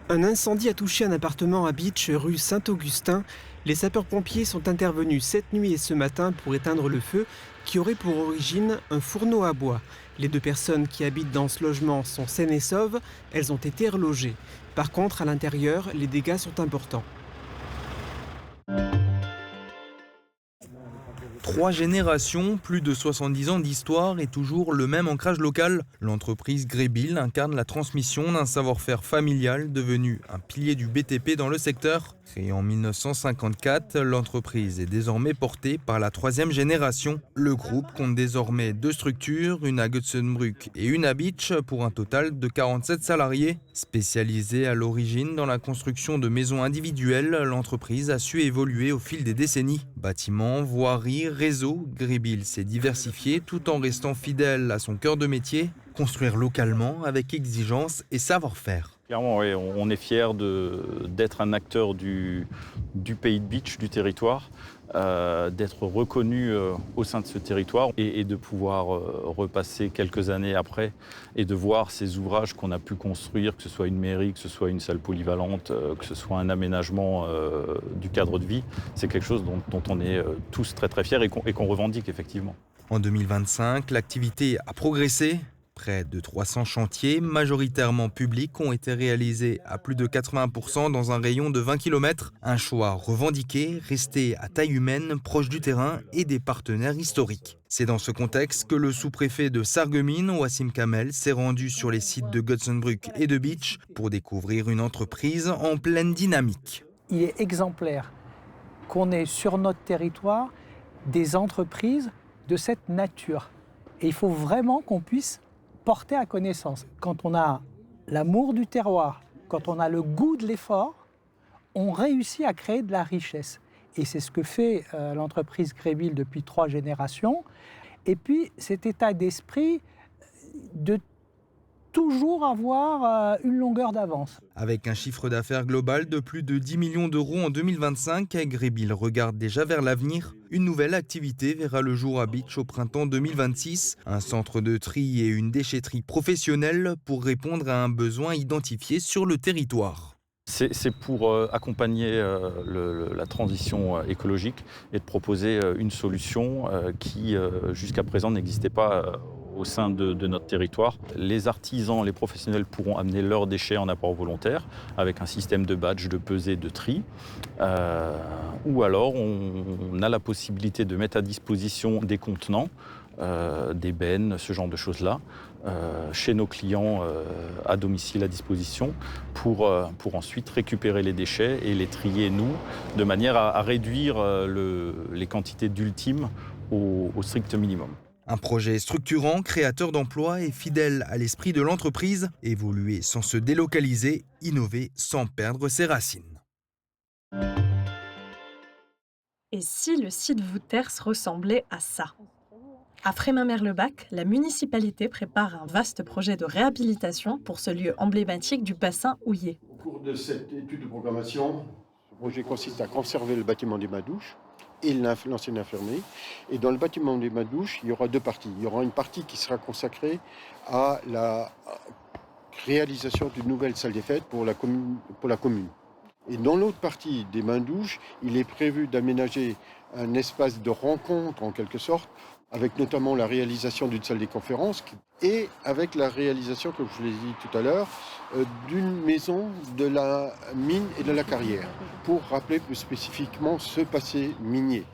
Un incendie a touché un appartement à Bitche, rue Saint-Augustin. Les sapeurs-pompiers sont intervenus cette nuit et ce matin pour éteindre le feu qui aurait pour origine un fourneau à bois. Les deux personnes qui habitent dans ce logement sont saines et sauves, elles ont été relogées. Par contre, à l'intérieur, les dégâts sont importants. 3 générations, plus de 70 ans d'histoire et toujours le même ancrage local. L'entreprise Greybill incarne la transmission d'un savoir-faire familial devenu un pilier du BTP dans le secteur. Créée en 1954, l'entreprise est désormais portée par la 3e génération. Le groupe compte désormais 2 structures, une à Götzenbrück et une à Bitche, pour un total de 47 salariés. Spécialisée à l'origine dans la construction de maisons individuelles, l'entreprise a su évoluer au fil des décennies. Bâtiments, voiries, réseaux, Greybill s'est diversifié tout en restant fidèle à son cœur de métier, construire localement avec exigence et savoir-faire. Clairement, oui, on est fiers d'être un acteur du pays de Bitche, du territoire, d'être reconnu au sein de ce territoire et de pouvoir repasser quelques années après et de voir ces ouvrages qu'on a pu construire, que ce soit une mairie, que ce soit une salle polyvalente, que ce soit un aménagement du cadre de vie. C'est quelque chose dont on est tous très très fiers et qu'on revendique effectivement. En 2025, l'activité a progressé. Près de 300 chantiers, majoritairement publics, ont été réalisés à plus de 80% dans un rayon de 20 km. Un choix revendiqué, rester à taille humaine, proche du terrain et des partenaires historiques. C'est dans ce contexte que le sous-préfet de Sarreguemines, Wassim Kamel, s'est rendu sur les sites de Götzenbrück et de Bitche pour découvrir une entreprise en pleine dynamique. Il est exemplaire qu'on ait sur notre territoire des entreprises de cette nature. Et il faut vraiment qu'on puisse porter à connaissance. Quand on a l'amour du terroir, quand on a le goût de l'effort, on réussit à créer de la richesse. Et c'est ce que fait l'entreprise Greybill depuis 3 générations. Et puis cet état d'esprit de toujours avoir une longueur d'avance. Avec un chiffre d'affaires global de plus de 10 millions d'euros en 2025, Greybill regarde déjà vers l'avenir. Une nouvelle activité verra le jour à Bitche au printemps 2026, un centre de tri et une déchetterie professionnelle pour répondre à un besoin identifié sur le territoire. C'est pour accompagner la transition écologique et de proposer une solution qui, jusqu'à présent, n'existait pas au sein de notre territoire. Les artisans, les professionnels pourront amener leurs déchets en apport volontaire avec un système de badge, de pesée, de tri. Ou alors, on a la possibilité de mettre à disposition des contenants, des bennes, ce genre de choses-là, chez nos clients à domicile à disposition pour ensuite récupérer les déchets et les trier nous, de manière à réduire les quantités d'ultime au strict minimum. Un projet structurant, créateur d'emplois et fidèle à l'esprit de l'entreprise, évoluer sans se délocaliser, innover sans perdre ses racines. Et si le site Vouters ressemblait à ça ? À Frémin-Merlebach, la municipalité prépare un vaste projet de réhabilitation pour ce lieu emblématique du bassin houiller. Au cours de cette étude de programmation, ce projet consiste à conserver le bâtiment des Madouches et l'ancienne infirmerie. Et dans le bâtiment des Madouches, il y aura 2 parties. Il y aura une partie qui sera consacrée à la réalisation d'une nouvelle salle des fêtes pour la commune. Et dans l'autre partie des Madouches, il est prévu d'aménager un espace de rencontre en quelque sorte, avec notamment la réalisation d'une salle des conférences et avec la réalisation, comme je l'ai dit tout à l'heure, d'une maison de la mine et de la carrière, pour rappeler plus spécifiquement ce passé minier.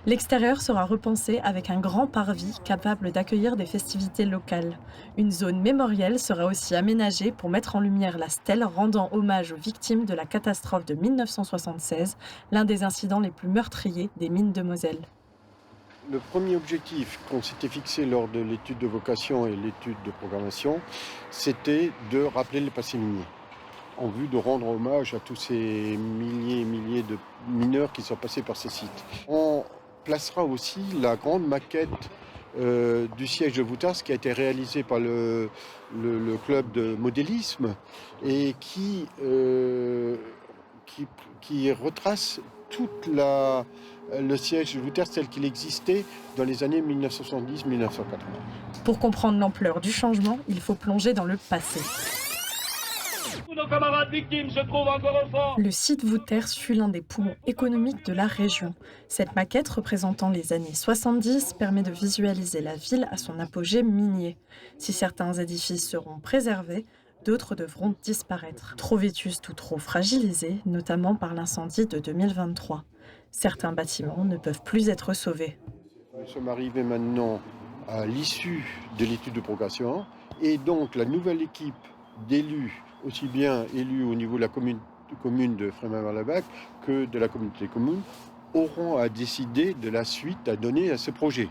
L'extérieur sera repensé avec un grand parvis capable d'accueillir des festivités locales. Une zone mémorielle sera aussi aménagée pour mettre en lumière la stèle rendant hommage aux victimes de la catastrophe de 1976, l'un des incidents les plus meurtriers des mines de Moselle. Le premier objectif qu'on s'était fixé lors de l'étude de vocation et l'étude de programmation, c'était de rappeler le passé minier, en vue de rendre hommage à tous ces milliers et milliers de mineurs qui sont passés par ces sites. On placera aussi la grande maquette du siège de Vouters qui a été réalisé par le club de modélisme et qui retrace toute le siège de Vouters tel qu'il existait dans les années 1970-1980. Pour comprendre l'ampleur du changement, il faut plonger dans le passé. Tous nos camarades victimes se trouvent encore au fond. Le site Wouters fut l'un des poumons économiques de la région. Cette maquette représentant les années 70 permet de visualiser la ville à son apogée minier. Si certains édifices seront préservés, d'autres devront disparaître, trop vétustes ou trop fragilisés, notamment par l'incendie de 2023. Certains bâtiments ne peuvent plus être sauvés. Nous sommes arrivés maintenant à l'issue de l'étude de progression et donc la nouvelle équipe d'élus, aussi bien élus au niveau de la commune de Frémin-Marlabac que de la communauté des communes, auront à décider de la suite à donner à ce projet.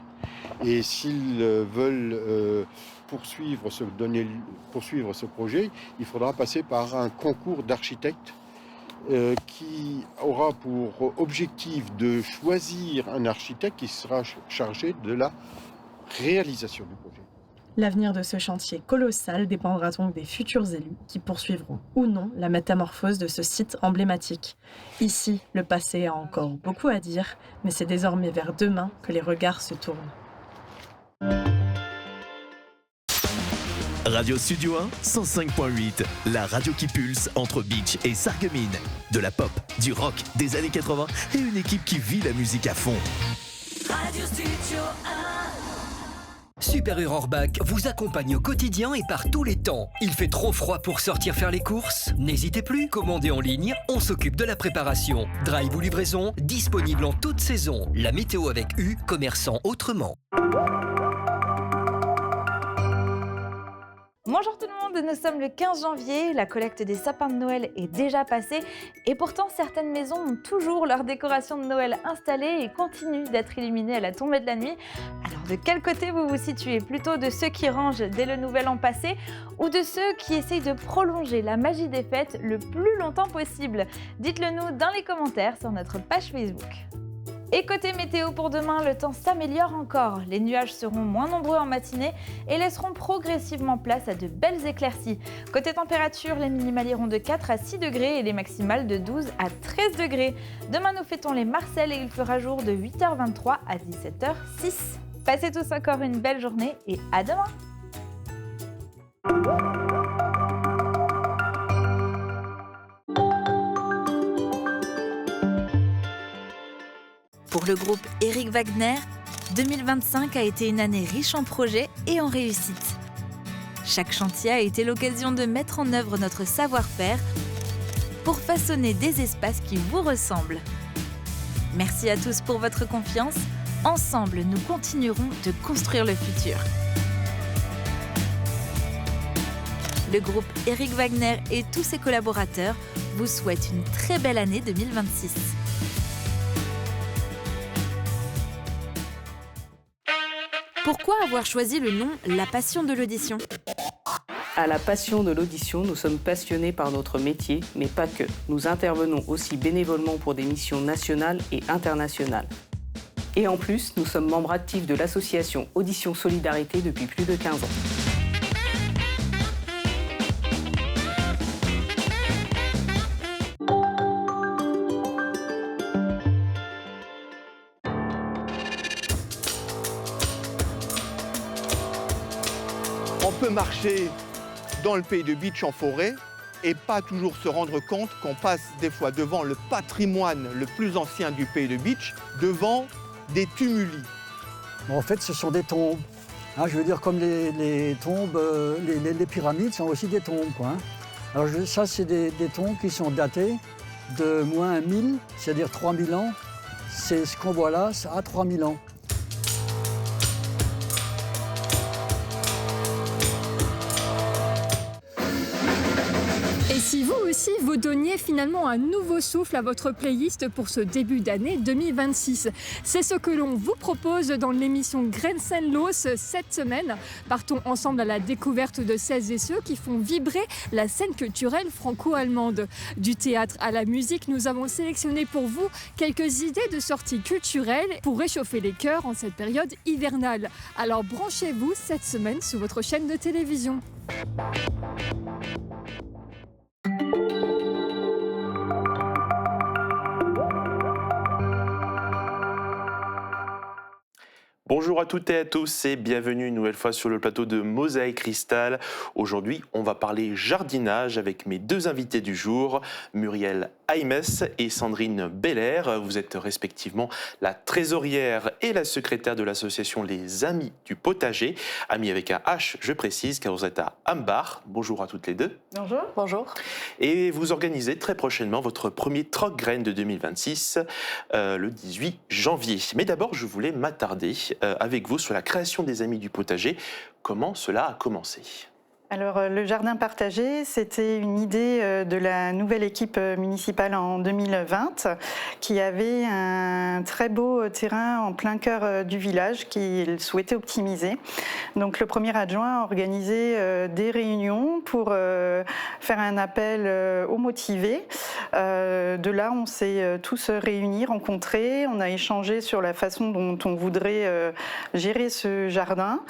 Et s'ils veulent poursuivre ce projet, il faudra passer par un concours d'architectes qui aura pour objectif de choisir un architecte qui sera chargé de la réalisation du projet. L'avenir de ce chantier colossal dépendra donc des futurs élus qui poursuivront ou non la métamorphose de ce site emblématique. Ici, le passé a encore beaucoup à dire, mais c'est désormais vers demain que les regards se tournent. Radio Studio 1, 105.8, la radio qui pulse entre Beach et Sarreguemines. De la pop, du rock, des années 80 et une équipe qui vit la musique à fond. Radio Studio 1. Super U Rohrbach vous accompagne au quotidien et par tous les temps. Il fait trop froid pour sortir faire les courses? N'hésitez plus, commandez en ligne, on s'occupe de la préparation. Drive ou livraison, disponible en toute saison. La météo avec U, commerçant autrement. Bonjour tout le monde, nous sommes le 15 janvier, la collecte des sapins de Noël est déjà passée et pourtant certaines maisons ont toujours leur décoration de Noël installée et continuent d'être illuminées à la tombée de la nuit. Alors de quel côté vous vous situez? Plutôt de ceux qui rangent dès le nouvel an passé ou de ceux qui essayent de prolonger la magie des fêtes le plus longtemps possible? Dites-le nous dans les commentaires sur notre page Facebook. Et côté météo pour demain, le temps s'améliore encore. Les nuages seront moins nombreux en matinée et laisseront progressivement place à de belles éclaircies. Côté température, les minimales iront de 4 à 6 degrés et les maximales de 12 à 13 degrés. Demain, nous fêtons les Marcel et il fera jour de 8h23 à 17h06. Passez tous encore une belle journée et à demain! Pour le groupe Éric Wagner, 2025 a été une année riche en projets et en réussites. Chaque chantier a été l'occasion de mettre en œuvre notre savoir-faire pour façonner des espaces qui vous ressemblent. Merci à tous pour votre confiance. Ensemble, nous continuerons de construire le futur. Le groupe Éric Wagner et tous ses collaborateurs vous souhaitent une très belle année 2026. Pourquoi avoir choisi le nom La Passion de l'audition ? À La Passion de l'audition, nous sommes passionnés par notre métier, mais pas que. Nous intervenons aussi bénévolement pour des missions nationales et internationales. Et en plus, nous sommes membres actifs de l'association Audition Solidarité depuis plus de 15 ans. On peut marcher dans le pays de Beach en forêt et pas toujours se rendre compte qu'on passe des fois devant le patrimoine le plus ancien du pays de Beach, devant des tumuli. En fait, ce sont des tombes. Hein, je veux dire, comme les tombes, les pyramides sont aussi des tombes, quoi, hein. Alors ça, c'est des tombes qui sont datées de moins 1000, c'est-à-dire 3000 ans. C'est ce qu'on voit là, ça a 3000 ans. Et si vous aussi, vous donniez finalement un nouveau souffle à votre playlist pour ce début d'année 2026, c'est ce que l'on vous propose dans l'émission Grenzenlos cette semaine. Partons ensemble à la découverte de celles et ceux qui font vibrer la scène culturelle franco-allemande. Du théâtre à la musique, nous avons sélectionné pour vous quelques idées de sorties culturelles pour réchauffer les cœurs en cette période hivernale. Alors branchez-vous cette semaine sur votre chaîne de télévision. Bonjour à toutes et à tous et bienvenue une nouvelle fois sur le plateau de Mosaïque Cristal. Aujourd'hui, on va parler jardinage avec mes deux invités du jour, Muriel Aimes et Sandrine Belair. Vous êtes respectivement la trésorière et la secrétaire de l'association Les Amis du Potager. Amis avec un H, je précise, car vous êtes à Ambar. Bonjour à toutes les deux. Bonjour. Bonjour. Et vous organisez très prochainement votre premier troc graine de 2026, le 18 janvier. Mais d'abord, je voulais m'attarder avec vous sur la création des Amis du Potager. Comment cela a commencé ? Alors, le jardin partagé, c'était une idée de la nouvelle équipe municipale en 2020 qui avait un très beau terrain en plein cœur du village qu'il souhaitait optimiser. Donc, le premier adjoint a organisé des réunions pour faire un appel aux motivés. De là, on s'est tous réunis, rencontrés. On a échangé sur la façon dont on voudrait gérer ce jardin.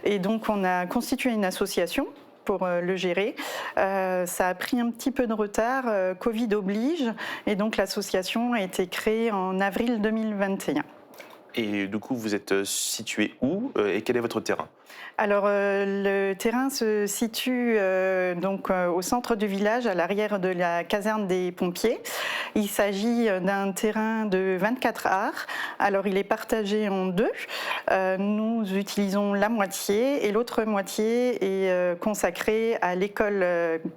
Et donc, on a constitué une association pour le gérer. Ça a pris un petit peu de retard, Covid oblige, et donc l'association a été créée en avril 2021. Et du coup, vous êtes situé où et quel est votre terrain ? Alors, le terrain se situe au centre du village, à l'arrière de la caserne des pompiers. Il s'agit d'un terrain de 24 ares. Alors, il est partagé en deux. Nous utilisons la moitié et l'autre moitié est consacrée à l'école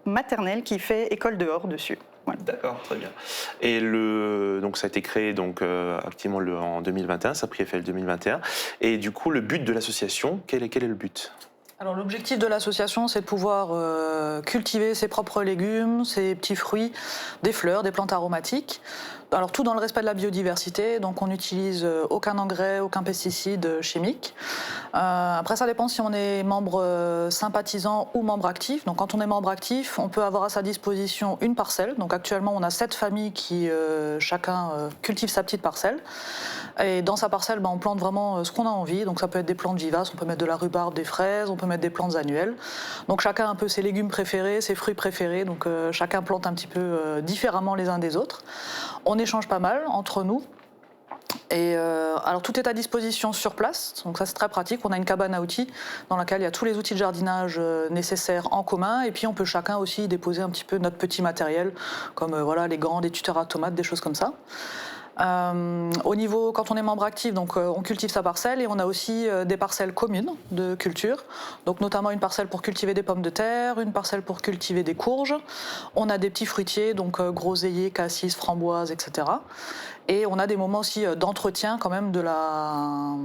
maternelle qui fait école dehors dessus. Voilà. D'accord, très bien. Et donc ça a été créé activement en 2021, ça a pris effet en 2021. Et du coup, le but de l'association, quel est le but ? Alors l'objectif de l'association, c'est de pouvoir cultiver ses propres légumes, ses petits fruits, des fleurs, des plantes aromatiques. Alors tout dans le respect de la biodiversité, donc on n'utilise aucun engrais, aucun pesticide chimique. Après ça dépend si on est membre sympathisant ou membre actif. Donc quand on est membre actif, on peut avoir à sa disposition une parcelle. Donc actuellement on a 7 familles qui chacun cultive sa petite parcelle. Et dans sa parcelle, on plante vraiment ce qu'on a envie. Donc ça peut être des plantes vivaces, on peut mettre de la rhubarbe, des fraises, on peut mettre des plantes annuelles. Donc chacun a un peu ses légumes préférés, ses fruits préférés. Donc chacun plante un petit peu différemment les uns des autres. On échange pas mal entre nous. Et alors tout est à disposition sur place, donc ça c'est très pratique. On a une cabane à outils dans laquelle il y a tous les outils de jardinage nécessaires en commun, et puis on peut chacun aussi déposer un petit peu notre petit matériel, comme les gants, des tuteurs à tomates, des choses comme ça. Au niveau, quand on est membre actif, donc on cultive sa parcelle, et on a aussi des parcelles communes de culture, donc notamment une parcelle pour cultiver des pommes de terre, une parcelle pour cultiver des courges. On a des petits fruitiers, donc groseilliers, cassis, framboises, etc. Et on a des moments aussi d'entretien quand même de la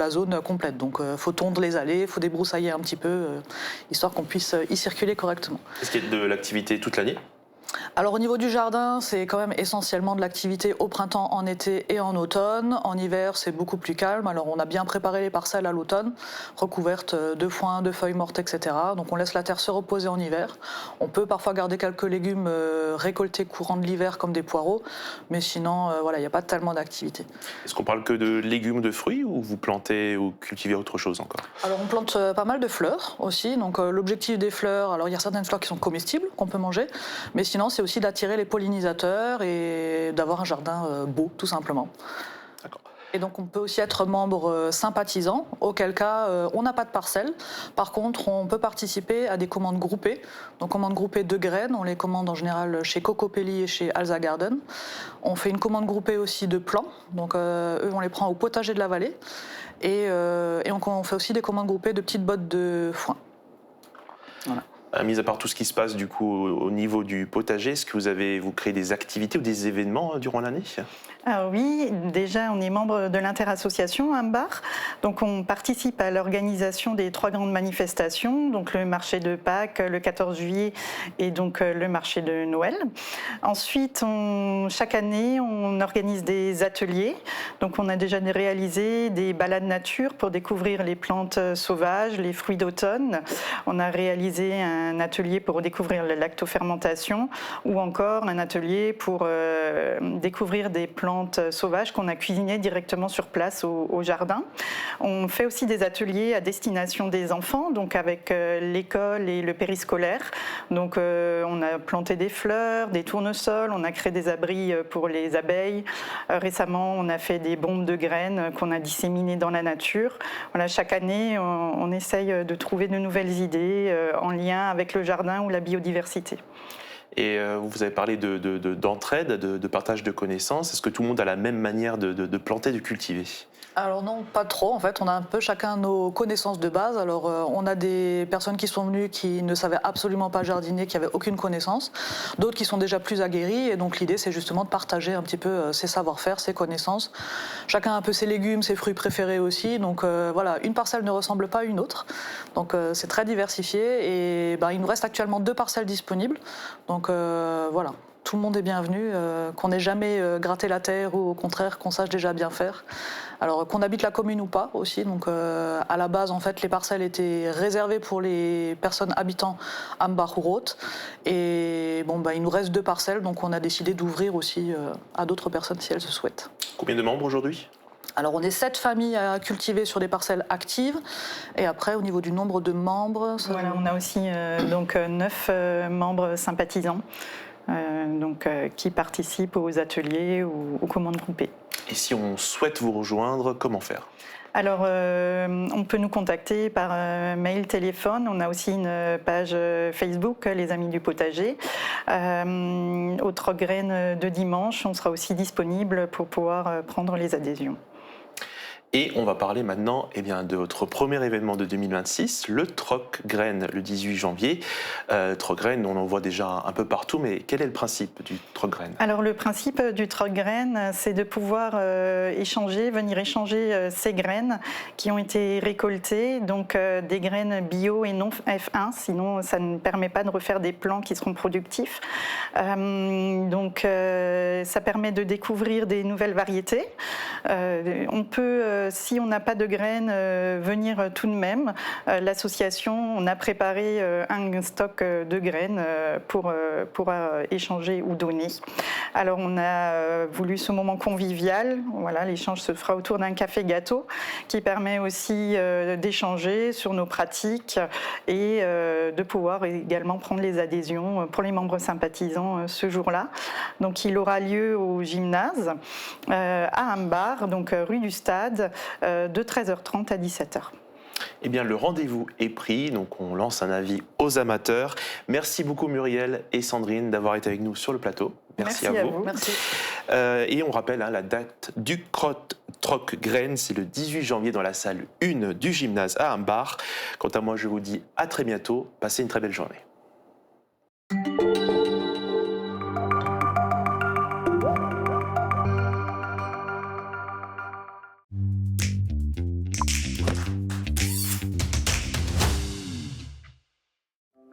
zone complète. Donc il faut tondre les allées, il faut débroussailler un petit peu, histoire qu'on puisse y circuler correctement. Est-ce qu'il y a de l'activité toute l'année ? Alors au niveau du jardin, c'est quand même essentiellement de l'activité au printemps, en été et en automne. En hiver, c'est beaucoup plus calme. Alors on a bien préparé les parcelles à l'automne, recouvertes de foin, de feuilles mortes, etc. Donc on laisse la terre se reposer en hiver. On peut parfois garder quelques légumes récoltés courant de l'hiver comme des poireaux, mais sinon, il n'y a pas tellement d'activité. Est-ce qu'on parle que de légumes, de fruits, ou vous plantez ou cultivez autre chose encore ? Alors on plante pas mal de fleurs aussi. Donc l'objectif des fleurs, alors il y a certaines fleurs qui sont comestibles, qu'on peut manger, mais sinon c'est aussi d'attirer les pollinisateurs et d'avoir un jardin beau, tout simplement. D'accord. Et donc on peut aussi être membre sympathisant, auquel cas on n'a pas de parcelle. Par contre, on peut participer à des commandes groupées. Donc commandes groupées de graines, on les commande en général chez Cocopelli et chez Alza Garden. On fait une commande groupée aussi de plants. Donc eux, on les prend au potager de la vallée. Et on fait aussi des commandes groupées de petites bottes de foin. Voilà. Mis à part tout ce qui se passe du coup au niveau du potager, est-ce que vous créez des activités ou des événements durant l'année ? Ah oui, déjà on est membre de l'interassociation Ambar, donc on participe à l'organisation des 3 grandes manifestations, donc le marché de Pâques le 14 juillet et donc le marché de Noël. Ensuite, chaque année on organise des ateliers, donc on a déjà réalisé des balades nature pour découvrir les plantes sauvages, les fruits d'automne. On a réalisé un un atelier pour découvrir la lactofermentation ou encore un atelier pour découvrir des plantes sauvages qu'on a cuisinées directement sur place au jardin. On fait aussi des ateliers à destination des enfants, donc avec l'école et le périscolaire. Donc on a planté des fleurs, des tournesols, on a créé des abris pour les abeilles. Récemment, on a fait des bombes de graines qu'on a disséminées dans la nature. Voilà, chaque année, on essaye de trouver de nouvelles idées en lien avec le jardin ou la biodiversité. Et vous avez parlé d'entraide, de partage de connaissances. Est-ce que tout le monde a la même manière de planter, de cultiver ? Alors non, pas trop. En fait, on a un peu chacun nos connaissances de base. Alors, on a des personnes qui sont venues qui ne savaient absolument pas jardiner, qui n'avaient aucune connaissance. D'autres qui sont déjà plus aguerris. Et donc, l'idée, c'est justement de partager un petit peu ses savoir-faire, ses connaissances. Chacun a un peu ses légumes, ses fruits préférés aussi. Donc, voilà, une parcelle ne ressemble pas à une autre. Donc, c'est très diversifié. Et il nous reste actuellement 2 parcelles disponibles. Donc, voilà. Tout le monde est bienvenu, qu'on n'ait jamais gratté la terre ou au contraire qu'on sache déjà bien faire. Alors qu'on habite la commune ou pas aussi, donc à la base en fait les parcelles étaient réservées pour les personnes habitant Ambach ou Roth. Et bon il nous reste 2 parcelles, donc on a décidé d'ouvrir aussi à d'autres personnes si elles le souhaitent. Combien de membres aujourd'hui ? Alors on est 7 familles à cultiver sur des parcelles actives. Et après au niveau du nombre de membres... Voilà, on a aussi 9 membres sympathisants. Qui participent aux ateliers ou aux commandes groupées. Et si on souhaite vous rejoindre, comment faire ? Alors, on peut nous contacter par mail, téléphone. On a aussi une page Facebook, Les Amis du Potager. Au Troc-Graines de dimanche, on sera aussi disponible pour pouvoir prendre les adhésions. Et on va parler maintenant de votre premier événement de 2026, le Troc-Graines, le 18 janvier. Troc-Graines, on en voit déjà un peu partout, mais quel est le principe du Troc-Graines ? Alors le principe du Troc-Graines, c'est de pouvoir venir échanger ces graines qui ont été récoltées, donc des graines bio et non F1, sinon ça ne permet pas de refaire des plants qui seront productifs. Ça permet de découvrir des nouvelles variétés. On peut si on n'a pas de graines, venir tout de même. L'association, on a préparé un stock de graines pour échanger ou donner. Alors on a voulu ce moment convivial. Voilà, l'échange se fera autour d'un café-gâteau qui permet aussi d'échanger sur nos pratiques et de pouvoir également prendre les adhésions pour les membres sympathisants ce jour-là. Donc il aura lieu au gymnase à Ambach, donc rue du Stade, de 13h30 à 17h. Eh bien, le rendez-vous est pris, donc on lance un avis aux amateurs. Merci beaucoup Muriel et Sandrine d'avoir été avec nous sur le plateau. Merci à vous. Merci. Et on rappelle la date du Troc-Graines, c'est le 18 janvier dans la salle 1 du gymnase à Ambach. Quant à moi, je vous dis à très bientôt. Passez une très belle journée.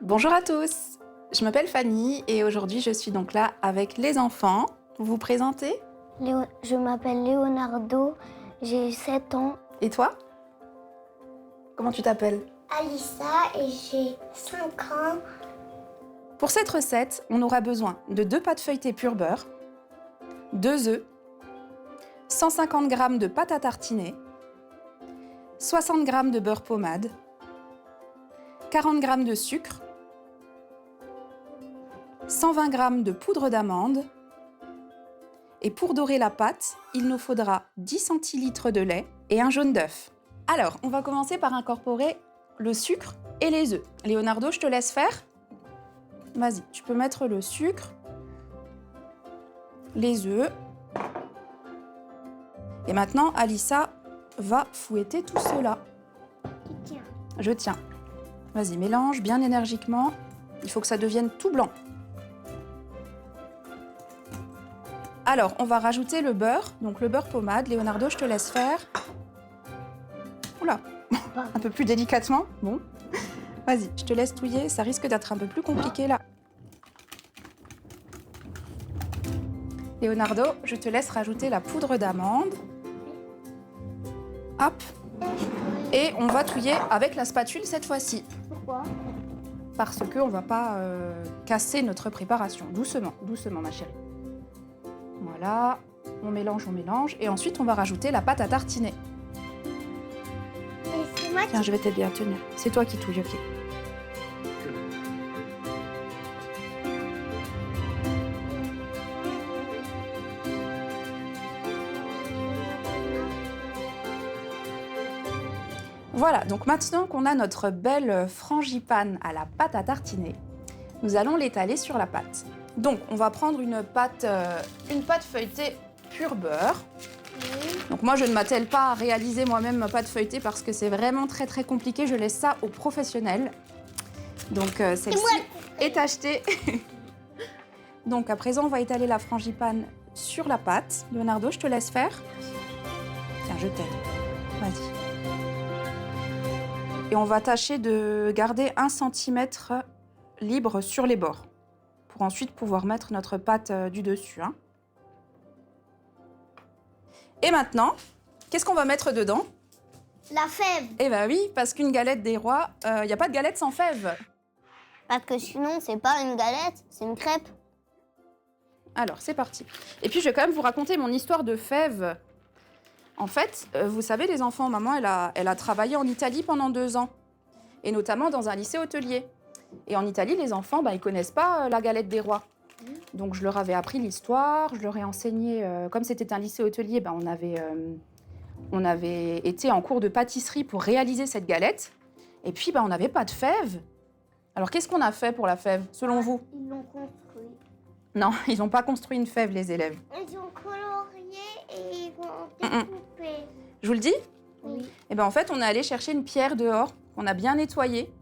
Bonjour à tous, je m'appelle Fanny et aujourd'hui je suis donc là avec les enfants. Vous vous présentez ? Je m'appelle Leonardo, j'ai 7 ans. Et toi ? Comment tu t'appelles ? Alissa et j'ai 5 ans. Pour cette recette, on aura besoin de 2 pâtes feuilletées pur beurre, 2 œufs, 150 g de pâte à tartiner, 60 g de beurre pommade, 40 g de sucre, 120 g de poudre d'amande et pour dorer la pâte, il nous faudra 10 centilitres de lait et un jaune d'œuf. Alors, on va commencer par incorporer le sucre et les œufs. Leonardo, je te laisse faire. Vas-y, tu peux mettre le sucre, les œufs. Et maintenant, Alissa va fouetter tout cela. Je tiens. Vas-y, mélange bien énergiquement. Il faut que ça devienne tout blanc. Alors, on va rajouter le beurre, donc le beurre pommade. Leonardo, je te laisse faire. Oula, un peu plus délicatement. Bon, vas-y, je te laisse touiller. Ça risque d'être un peu plus compliqué là. Leonardo, je te laisse rajouter la poudre d'amande. Hop. Et on va touiller avec la spatule cette fois-ci. Pourquoi ? parce qu'on ne va pas casser notre préparation. Doucement, doucement ma chérie. Voilà, on mélange. Et ensuite, on va rajouter la pâte à tartiner. Tiens, je vais t'aider à tenir. C'est toi qui touilles, ok. Voilà, donc maintenant qu'on a notre belle frangipane à la pâte à tartiner, nous allons l'étaler sur la pâte. Donc, on va prendre une pâte feuilletée pur beurre. Donc moi, je ne m'attelle pas à réaliser moi-même ma pâte feuilletée parce que c'est vraiment très très compliqué. Je laisse ça aux professionnels. Donc celle-ci est achetée. Donc à présent, on va étaler la frangipane sur la pâte. Leonardo, je te laisse faire. Tiens, je t'aide. Vas-y. Et on va tâcher de garder 1 cm libre sur les bords pour ensuite pouvoir mettre notre pâte du dessus. Hein. Et maintenant, qu'est-ce qu'on va mettre dedans? La fève. Eh bien oui, parce qu'une galette des rois, il n'y a pas de galette sans fève. Parce que sinon, c'est pas une galette, c'est une crêpe. Alors, c'est parti. Et puis, je vais quand même vous raconter mon histoire de fève. En fait, vous savez, les enfants, maman, elle a travaillé en Italie pendant 2 ans. Et notamment dans un lycée hôtelier. Et en Italie, les enfants, ils connaissent pas la galette des rois. Donc, je leur avais appris l'histoire, je leur ai enseigné... comme c'était un lycée hôtelier, on avait été en cours de pâtisserie pour réaliser cette galette. Et puis, on n'avait pas de fève. Alors, qu'est-ce qu'on a fait pour la fève, selon vous? Ils l'ont construit. Non, ils n'ont pas construit une fève, les élèves. Ils ont colorié et ils ont découpé. Je vous le dis? Oui. Et en fait, on est allé chercher une pierre dehors, qu'on a bien nettoyée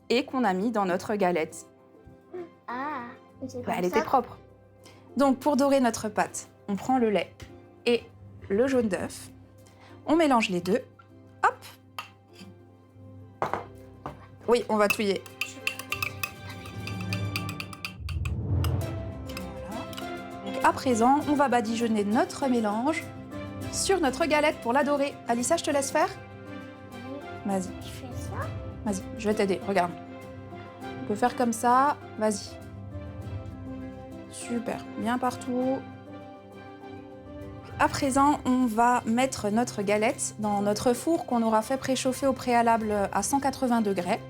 et qu'on a mis dans notre galette. Ah, elle était propre. Donc, pour dorer notre pâte, on prend le lait et le jaune d'œuf. On mélange les deux. Hop. Oui, on va touiller. Voilà. Donc, à présent, on va badigeonner notre mélange sur notre galette pour la dorer. Alissa, je te laisse faire? Vas-y. Je fais ça? Vas-y, je vais t'aider. Regarde. On peut faire comme ça. Vas-y. Super. Bien partout. À présent, on va mettre notre galette dans notre four qu'on aura fait préchauffer au préalable à 180 degrés.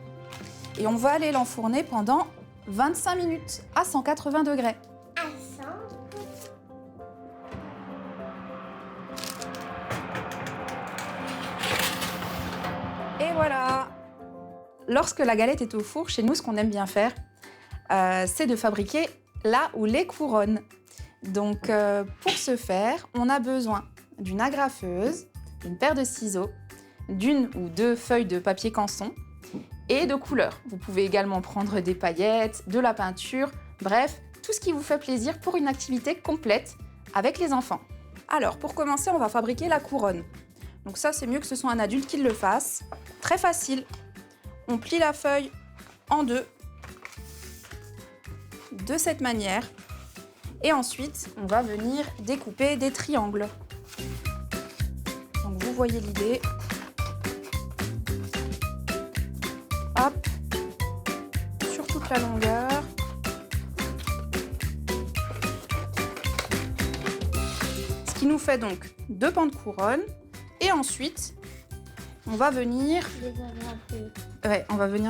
Et on va aller l'enfourner pendant 25 minutes à 180 degrés. Et voilà. Lorsque la galette est au four, chez nous, ce qu'on aime bien faire, c'est de fabriquer là où les couronnes. Donc, pour ce faire, on a besoin d'une agrafeuse, d'une paire de ciseaux, d'une ou 2 feuilles de papier canson et de couleurs. Vous pouvez également prendre des paillettes, de la peinture, bref, tout ce qui vous fait plaisir pour une activité complète avec les enfants. Alors, pour commencer, on va fabriquer la couronne. Donc ça, c'est mieux que ce soit un adulte qui le fasse. Très facile. On plie la feuille en 2, de cette manière. Et ensuite, on va venir découper des triangles. Donc vous voyez l'idée. Hop, sur toute la longueur. Ce qui nous fait donc 2 pans de couronne. Et ensuite, on va venir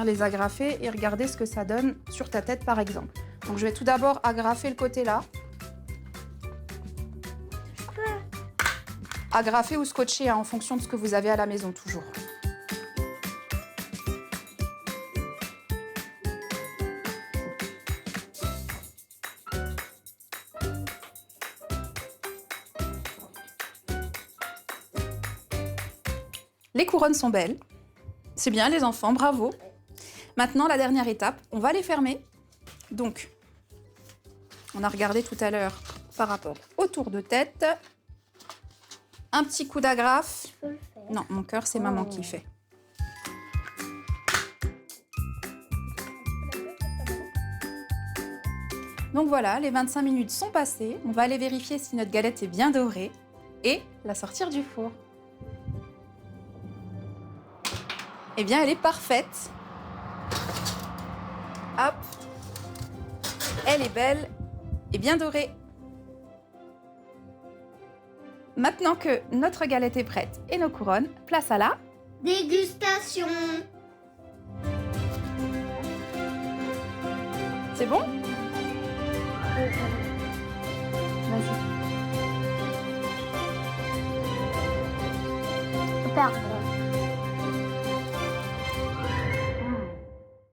les agrafer et regarder ce que ça donne sur ta tête, par exemple. Donc je vais tout d'abord agrafer le côté là. Agrafer ou scotcher en fonction de ce que vous avez à la maison, toujours. Les couronnes sont belles. C'est bien les enfants, bravo. Maintenant, la dernière étape, on va les fermer. Donc, on a regardé tout à l'heure par rapport au tour de tête. Un petit coup d'agrafe. Non, mon cœur, c'est maman qui fait. Donc voilà, les 25 minutes sont passées. On va aller vérifier si notre galette est bien dorée et la sortir du four. Eh bien, elle est parfaite. Hop. Elle est belle et bien dorée. Maintenant que notre galette est prête et nos couronnes, place à la dégustation. C'est bon? Parfait.